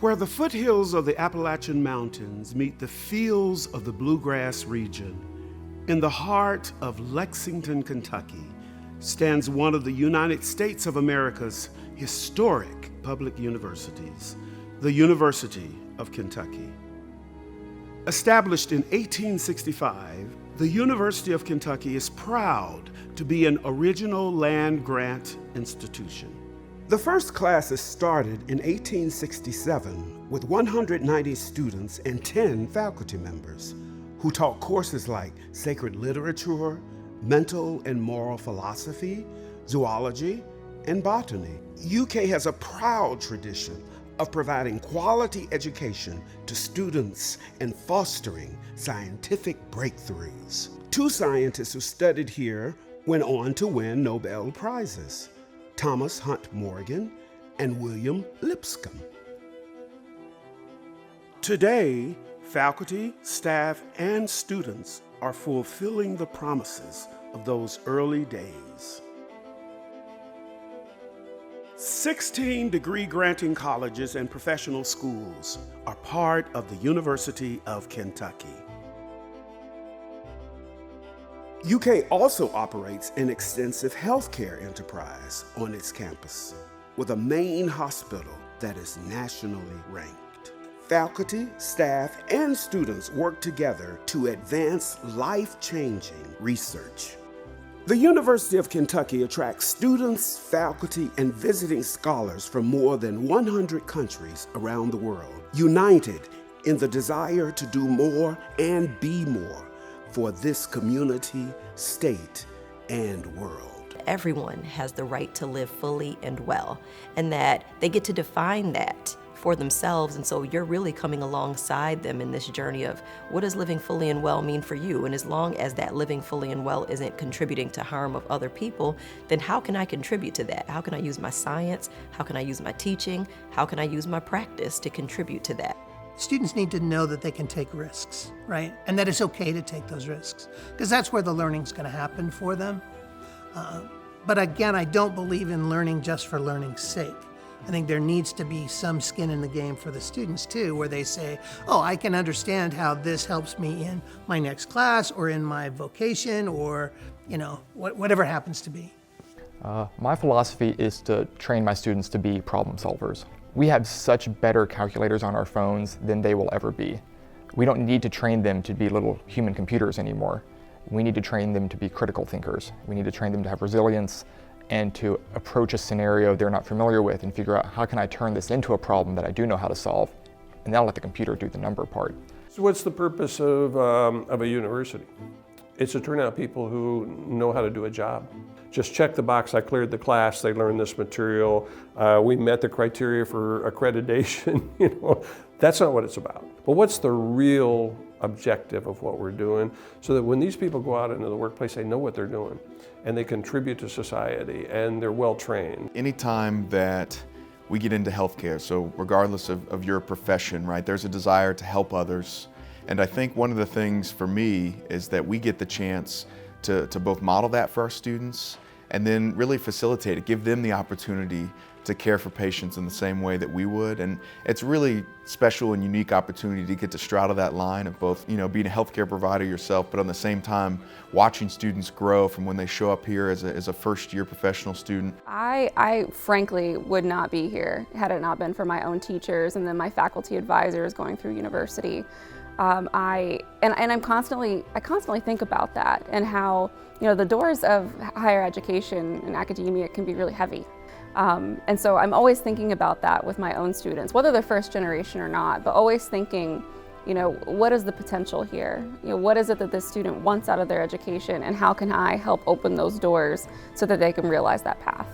Where the foothills of the Appalachian Mountains meet the fields of the Bluegrass region, in the heart of Lexington, Kentucky, stands one of the United States of America's historic public universities, the University of Kentucky. Established in 1865, the University of Kentucky is proud to be an original land-grant institution. The first classes started in 1867 with 190 students and 10 faculty members who taught courses like sacred literature, mental and moral philosophy, zoology, and botany. UK has a proud tradition of providing quality education to students and fostering scientific breakthroughs. 2 scientists who studied here went on to win Nobel Prizes: Thomas Hunt Morgan and William Lipscomb. Today, faculty, staff, and students are fulfilling the promises of those early days. 16 degree-granting colleges and professional schools are part of the University of Kentucky. UK also operates an extensive healthcare enterprise on its campus, with a main hospital that is nationally ranked. Faculty, staff, and students work together to advance life-changing research. The University of Kentucky attracts students, faculty, and visiting scholars from more than 100 countries around the world, united in the desire to do more and be more for this community, state, and world. Everyone has the right to live fully and well, and that they get to define that for themselves. And so you're really coming alongside them in this journey of what does living fully and well mean for you? And as long as that living fully and well isn't contributing to harm of other people, then how can I contribute to that? How can I use my science? How can I use my teaching? How can I use my practice to contribute to that? Students need to know that they can take risks, right? And that it's okay to take those risks, because that's where the learning's going to happen for them. But again, I don't believe in learning just for learning's sake. I think there needs to be some skin in the game for the students too, where they say, oh, I can understand how this helps me in my next class or in my vocation or, whatever it happens to be. My philosophy is to train my students to be problem solvers. We have such better calculators on our phones than they will ever be. We don't need to train them to be little human computers anymore. We need to train them to be critical thinkers. We need to train them to have resilience and to approach a scenario they're not familiar with and figure out how can I turn this into a problem that I do know how to solve, and then I'll let the computer do the number part. So what's the purpose of a university? It's to turn out people who know how to do a job. Just check the box, I cleared the class, they learned this material, we met the criteria for accreditation. That's not what it's about. But what's the real objective of what we're doing, so that when these people go out into the workplace, they know what they're doing and they contribute to society and they're well trained. Anytime that we get into healthcare, so regardless of your profession, right, there's a desire to help others. And I think one of the things for me is that we get the chance to both model that for our students and then really facilitate it, give them the opportunity to care for patients in the same way that we would. And it's really special and unique opportunity to get to straddle that line of both, being a healthcare provider yourself, but on the same time, watching students grow from when they show up here as a first-year professional student. I frankly would not be here had it not been for my own teachers and then my faculty advisors going through university. I constantly think about that and how, the doors of higher education and academia can be really heavy. And so I'm always thinking about that with my own students, whether they're first generation or not, but always thinking, what is the potential here? What is it that this student wants out of their education, and how can I help open those doors so that they can realize that path?